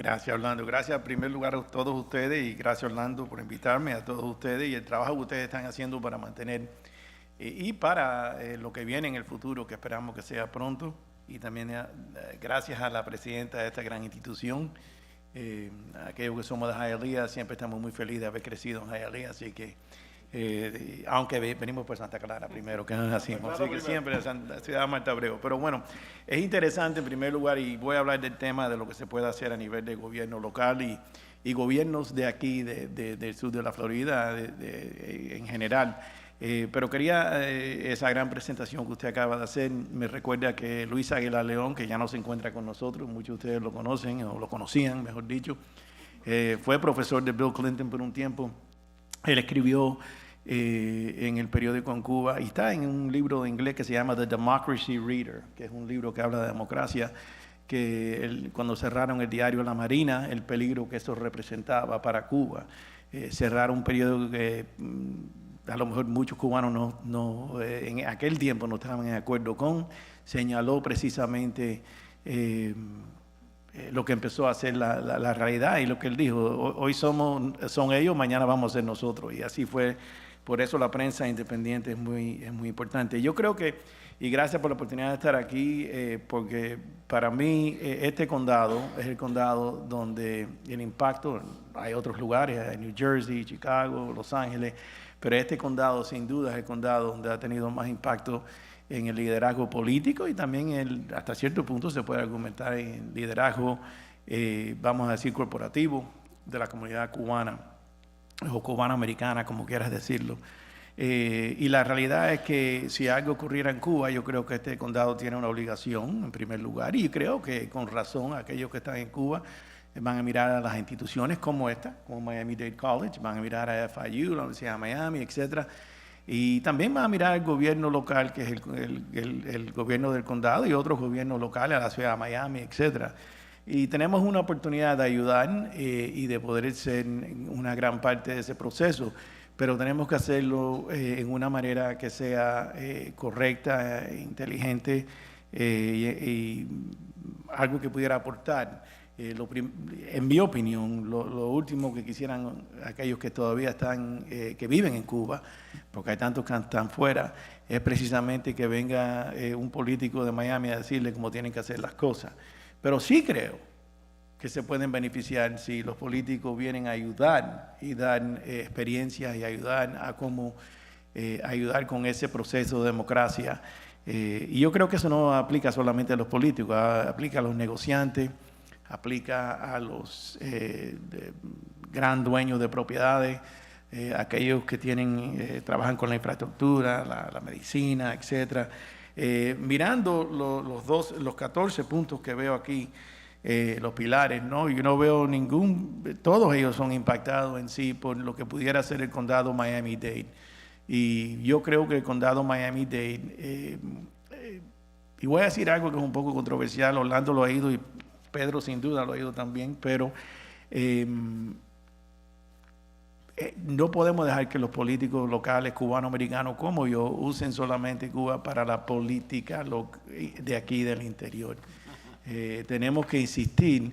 Gracias, Orlando. Gracias en primer lugar a todos ustedes y gracias, Orlando, por invitarme a todos ustedes y el trabajo que ustedes están haciendo para mantener y para lo que viene en el futuro, que esperamos que sea pronto. Y también gracias a la presidenta de esta gran institución, aquellos que somos de Hialeah, siempre estamos muy felices de haber crecido en Hialeah, así que aunque venimos por Santa Clara primero, que nos nacimos, así que siempre la ciudad de Marta Abreu. Pero bueno, es interesante en primer lugar y voy a hablar del tema de lo que se puede hacer a nivel de gobierno local y gobiernos de aquí, del sur de la Florida en general. Pero quería esa gran presentación que usted acaba de hacer. Me recuerda que Luis Aguilar León, que ya no se encuentra con nosotros, muchos de ustedes lo conocen o lo conocían, mejor dicho, fue profesor de Bill Clinton por un tiempo. Él escribió en el periódico en Cuba y está en un libro de inglés que se llama The Democracy Reader, que es un libro que habla de democracia, que cuando cerraron el diario La Marina, el peligro que eso representaba para Cuba. Cerrar un periódico que a lo mejor muchos cubanos en aquel tiempo no estaban de acuerdo con, señaló precisamente lo que empezó a ser la realidad y lo que él dijo, hoy son ellos, mañana vamos a ser nosotros, y así fue. Por eso la prensa independiente es muy importante. Yo creo que, y gracias por la oportunidad de estar aquí, porque para mí este condado es el condado donde el impacto, hay otros lugares, hay New Jersey, Chicago, Los Ángeles, pero este condado sin duda es el condado donde ha tenido más impacto en el liderazgo político y también hasta cierto punto se puede argumentar en el liderazgo, vamos a decir, corporativo de la comunidad cubana o cubano-americana, como quieras decirlo. Y la realidad es que si algo ocurriera en Cuba, yo creo que este condado tiene una obligación, en primer lugar, y creo que con razón aquellos que están en Cuba van a mirar a las instituciones como esta, como Miami-Dade College, van a mirar a FIU, la Universidad de Miami, etcétera. Y también van a mirar al gobierno local, que es el gobierno del condado, y otros gobiernos locales, a la ciudad de Miami, etcétera. Y tenemos una oportunidad de ayudar y de poder ser una gran parte de ese proceso, pero tenemos que hacerlo en una manera que sea correcta, inteligente y algo que pudiera aportar. En mi opinión, lo último que quisieran aquellos que todavía están, que viven en Cuba, porque hay tantos que están fuera, es precisamente que venga un político de Miami a decirle cómo tienen que hacer las cosas. Pero sí creo que se pueden beneficiar si los políticos vienen a ayudar y dar experiencias y ayudar a cómo ayudar con ese proceso de democracia. Y yo creo que eso no aplica solamente a los políticos, aplica a los negociantes, aplica a los gran dueños de propiedades, aquellos que trabajan con la infraestructura, la medicina, etcétera. Mirando los 14 puntos que veo aquí, los pilares, ¿no? Yo no veo todos ellos son impactados en sí por lo que pudiera ser el condado Miami-Dade. Y yo creo que el condado Miami-Dade, y voy a decir algo que es un poco controversial, Orlando lo ha ido y Pedro sin duda lo ha ido también, pero no podemos dejar que los políticos locales cubano-americanos como yo usen solamente Cuba para la política de aquí del interior. Tenemos que insistir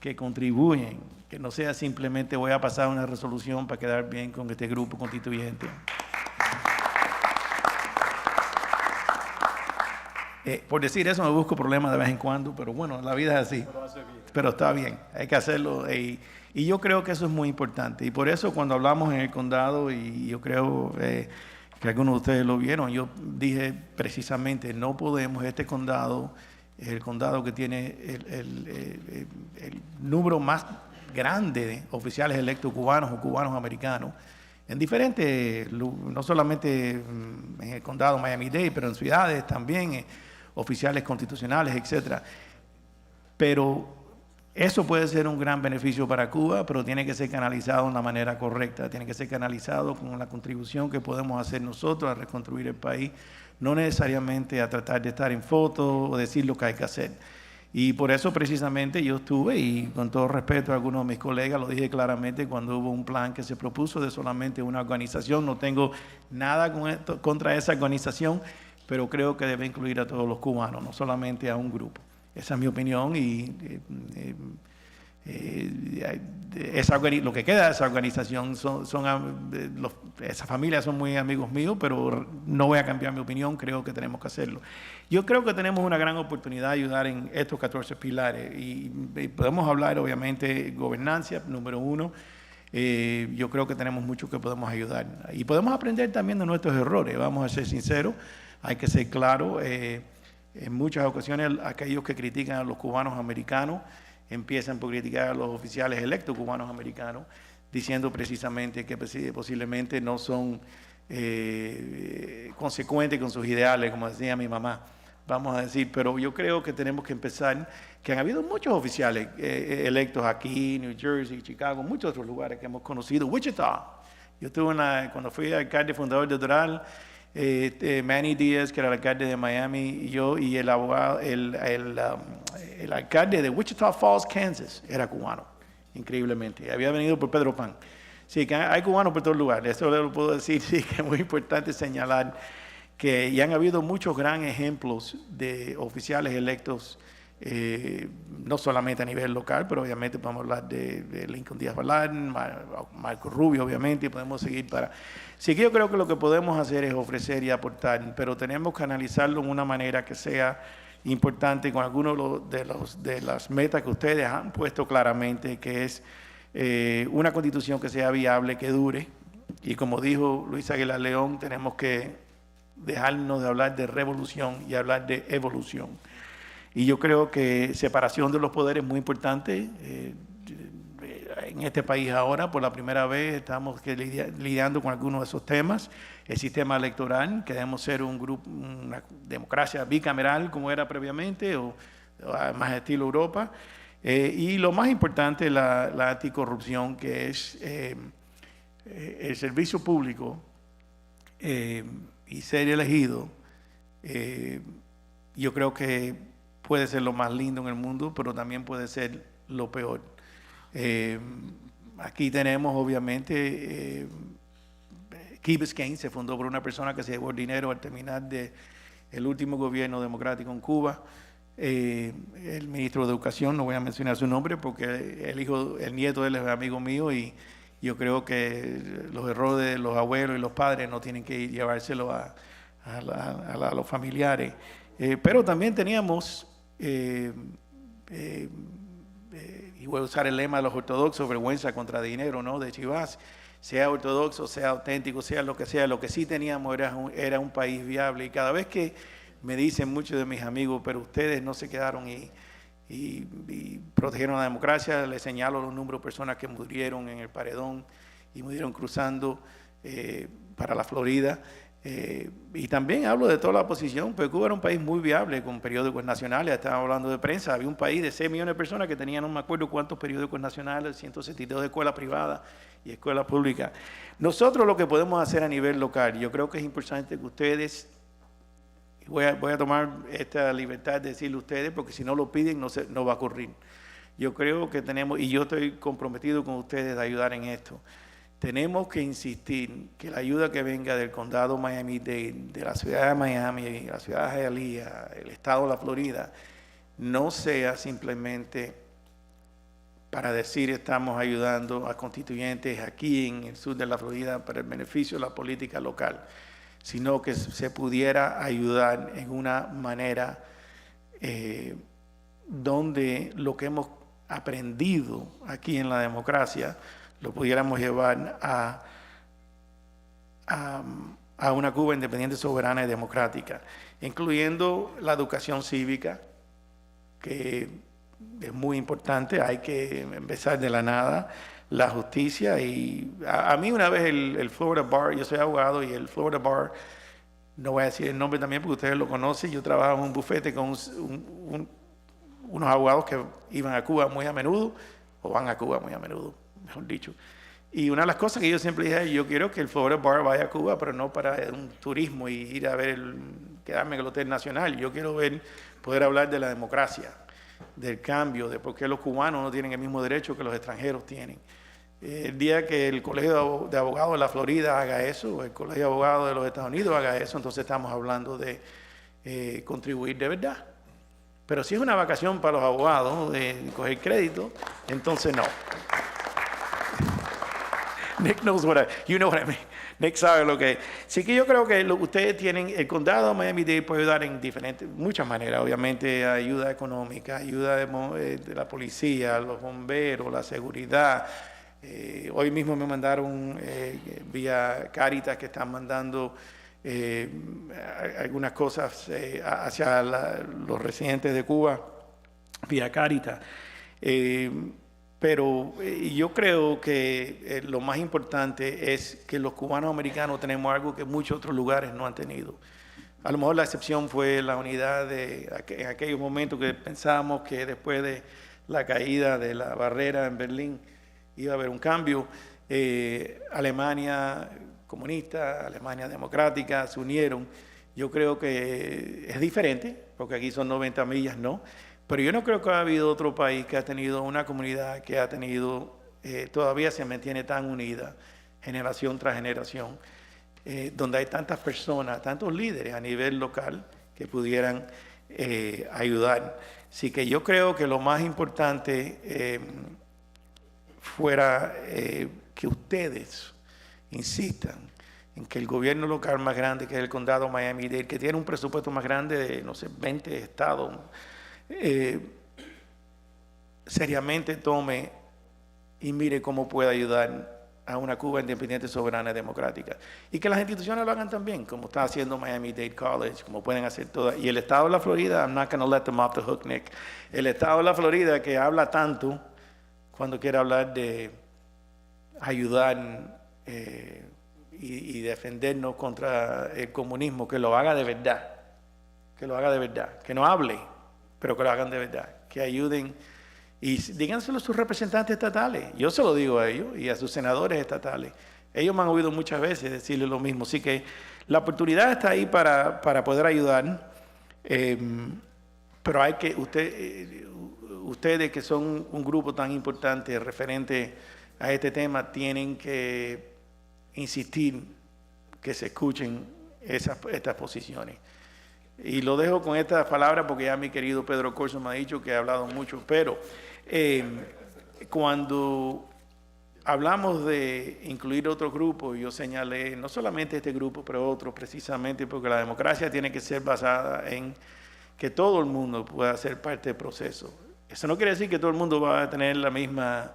que contribuyen, que no sea simplemente voy a pasar una resolución para quedar bien con este grupo constituyente. Por decir eso me busco problemas de vez en cuando, pero bueno, la vida es así. Pero está bien, hay que hacerlo. Y yo creo que eso es muy importante. Y por eso cuando hablamos en el condado, y yo creo que algunos de ustedes lo vieron, yo dije precisamente, no podemos, este condado es el condado que tiene el número más grande de oficiales electos cubanos o cubanos americanos, en diferentes, no solamente en el condado Miami-Dade, pero en ciudades también, oficiales constitucionales, etcétera. Pero eso puede ser un gran beneficio para Cuba, pero tiene que ser canalizado de una manera correcta, tiene que ser canalizado con la contribución que podemos hacer nosotros a reconstruir el país, no necesariamente a tratar de estar en fotos o decir lo que hay que hacer. Y por eso precisamente yo estuve, y con todo respeto a algunos de mis colegas, lo dije claramente cuando hubo un plan que se propuso de solamente una organización, no tengo nada contra esa organización, pero creo que debe incluir a todos los cubanos, no solamente a un grupo. Esa es mi opinión y Lo que queda de esa organización esas familias son muy amigos míos, pero no voy a cambiar mi opinión, creo que tenemos que hacerlo. Yo creo que tenemos una gran oportunidad de ayudar en estos 14 pilares y podemos hablar, obviamente, gobernanza, número uno. Yo creo que tenemos mucho que podemos ayudar y podemos aprender también de nuestros errores, vamos a ser sinceros, hay que ser claros. En muchas ocasiones aquellos que critican a los cubanos americanos empiezan por criticar a los oficiales electos cubanos americanos, diciendo precisamente que posiblemente no son consecuentes con sus ideales, como decía mi mamá, vamos a decir. Pero yo creo que tenemos que empezar, que han habido muchos oficiales electos aquí, New Jersey, Chicago, muchos otros lugares que hemos conocido, Wichita. Yo tuve cuando fui alcalde fundador de Doral, Manny Díaz, que era el alcalde de Miami, y yo, y el abogado, el alcalde de Wichita Falls, Kansas, era cubano, increíblemente. Había venido por Pedro Pan. Sí, que hay cubanos por todos lugares, eso lo puedo decir, sí, que es muy importante señalar que ya han habido muchos grandes ejemplos de oficiales electos, no solamente a nivel local, pero obviamente podemos hablar de Lincoln Díaz Balart, Marco Rubio, obviamente, y podemos seguir para... Sí que yo creo que lo que podemos hacer es ofrecer y aportar, pero tenemos que analizarlo de una manera que sea importante con algunos de las metas que ustedes han puesto claramente, que es una constitución que sea viable, que dure, y como dijo Luis Aguilar León, tenemos que dejarnos de hablar de revolución y hablar de evolución. Y yo creo que separación de los poderes es muy importante. En este país ahora, por la primera vez, estamos lidiando con algunos de esos temas. El sistema electoral, que debemos ser una democracia bicameral como era previamente, o más estilo Europa. Y lo más importante, la anticorrupción, que es el servicio público y ser elegido. Yo creo que puede ser lo más lindo en el mundo, pero también puede ser lo peor. Aquí tenemos, obviamente, Key Biscayne se fundó por una persona que se llevó el dinero al terminar el último gobierno democrático en Cuba. El ministro de Educación, no voy a mencionar su nombre porque el nieto de él es amigo mío y yo creo que los errores de los abuelos y los padres no tienen que llevárselo a los familiares. Pero también teníamos, y voy a usar el lema de los ortodoxos, vergüenza contra dinero, ¿no? De Chivas, sea ortodoxo, sea auténtico, sea, lo que sí teníamos era un país viable. Y cada vez que me dicen muchos de mis amigos, pero ustedes no se quedaron y protegieron la democracia, les señalo los números de personas que murieron en el Paredón y murieron cruzando para la Florida. Y también hablo de toda la oposición, pero Cuba era un país muy viable con periódicos nacionales, estábamos hablando de prensa, había un país de 6 millones de personas que tenían, no me acuerdo cuántos periódicos nacionales, 172 de escuelas privadas y escuelas públicas. Nosotros lo que podemos hacer a nivel local, yo creo que es importante que ustedes, voy a tomar esta libertad de decirle a ustedes, porque si no lo piden no va a ocurrir. Yo creo que tenemos, y yo estoy comprometido con ustedes de ayudar en esto, tenemos que insistir que la ayuda que venga del condado Miami-Dade, de la ciudad de Miami, la ciudad de Hialeah, el estado de la Florida, no sea simplemente para decir estamos ayudando a constituyentes aquí en el sur de la Florida para el beneficio de la política local, sino que se pudiera ayudar en una manera donde lo que hemos aprendido aquí en la democracia lo pudiéramos llevar a una Cuba independiente, soberana y democrática, incluyendo la educación cívica, que es muy importante, hay que empezar de la nada, la justicia. Y a mí una vez el Florida Bar, yo soy abogado y el Florida Bar, no voy a decir el nombre también porque ustedes lo conocen, yo trabajo en un bufete con unos abogados que iban a Cuba muy a menudo, o van a Cuba muy a menudo, mejor dicho. Y una de las cosas que yo siempre dije, yo quiero que el Florida Bar vaya a Cuba, pero no para un turismo y ir a ver, quedarme en el Hotel Nacional. Yo quiero poder hablar de la democracia, del cambio, de por qué los cubanos no tienen el mismo derecho que los extranjeros tienen. El día que el Colegio de Abogados de la Florida haga eso, o el Colegio de Abogados de los Estados Unidos haga eso, entonces estamos hablando de contribuir de verdad. Pero si es una vacación para los abogados de coger crédito, entonces no. Nick knows you know what I mean. Nick sabe lo que es. Sí que yo creo que ustedes tienen, el condado de Miami-Dade puede ayudar en muchas maneras. Obviamente ayuda económica, ayuda de la policía, los bomberos, la seguridad. Hoy mismo me mandaron vía Caritas que están mandando algunas cosas hacia los residentes de Cuba vía Caritas. Pero yo creo que lo más importante es que los cubanos americanos tenemos algo que muchos otros lugares no han tenido. A lo mejor la excepción fue la unidad en aquellos momentos que pensábamos que después de la caída de la barrera en Berlín iba a haber un cambio. Alemania comunista, Alemania democrática se unieron. Yo creo que es diferente, porque aquí son 90 millas, ¿no? Pero yo no creo que ha habido otro país que ha tenido una comunidad que ha tenido, todavía se mantiene tan unida, generación tras generación, donde hay tantas personas, tantos líderes a nivel local que pudieran ayudar. Así que yo creo que lo más importante fuera que ustedes insistan en que el gobierno local más grande, que es el condado Miami-Dade, que tiene un presupuesto más grande de, no sé, 20 estados, seriamente tome y mire cómo puede ayudar a una Cuba independiente, soberana y democrática. Y que las instituciones lo hagan también, como está haciendo Miami-Dade College, como pueden hacer todas. Y el estado de la Florida, I'm not going to let them off the hook, Nick. El estado de la Florida que habla tanto cuando quiere hablar de ayudar y defendernos contra el comunismo, que lo haga de verdad. Que lo haga de verdad. Que no hable, pero que lo hagan de verdad, que ayuden y díganselo a sus representantes estatales. Yo se lo digo a ellos y a sus senadores estatales. Ellos me han oído muchas veces decirle lo mismo. Así que la oportunidad está ahí para poder ayudar, pero hay que, ustedes que son un grupo tan importante referente a este tema, tienen que insistir que se escuchen estas posiciones. Y lo dejo con estas palabras porque ya mi querido Pedro Corso me ha dicho que ha hablado mucho, pero cuando hablamos de incluir otro grupo, yo señalé no solamente este grupo, pero otros, precisamente porque la democracia tiene que ser basada en que todo el mundo pueda ser parte del proceso. Eso no quiere decir que todo el mundo va a tener la misma,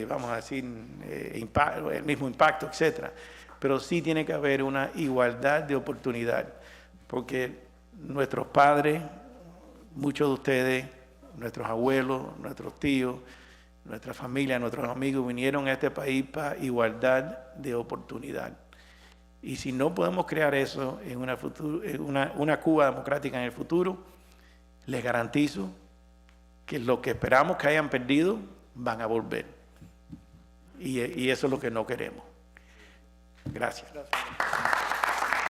vamos a decir, el mismo impacto, etcétera, pero sí tiene que haber una igualdad de oportunidad, porque nuestros padres, muchos de ustedes, nuestros abuelos, nuestros tíos, nuestra familia, nuestros amigos vinieron a este país para igualdad de oportunidad. Y si no podemos crear eso en una Cuba democrática en el futuro, les garantizo que lo que esperamos que hayan perdido van a volver. Y eso es lo que no queremos. Gracias.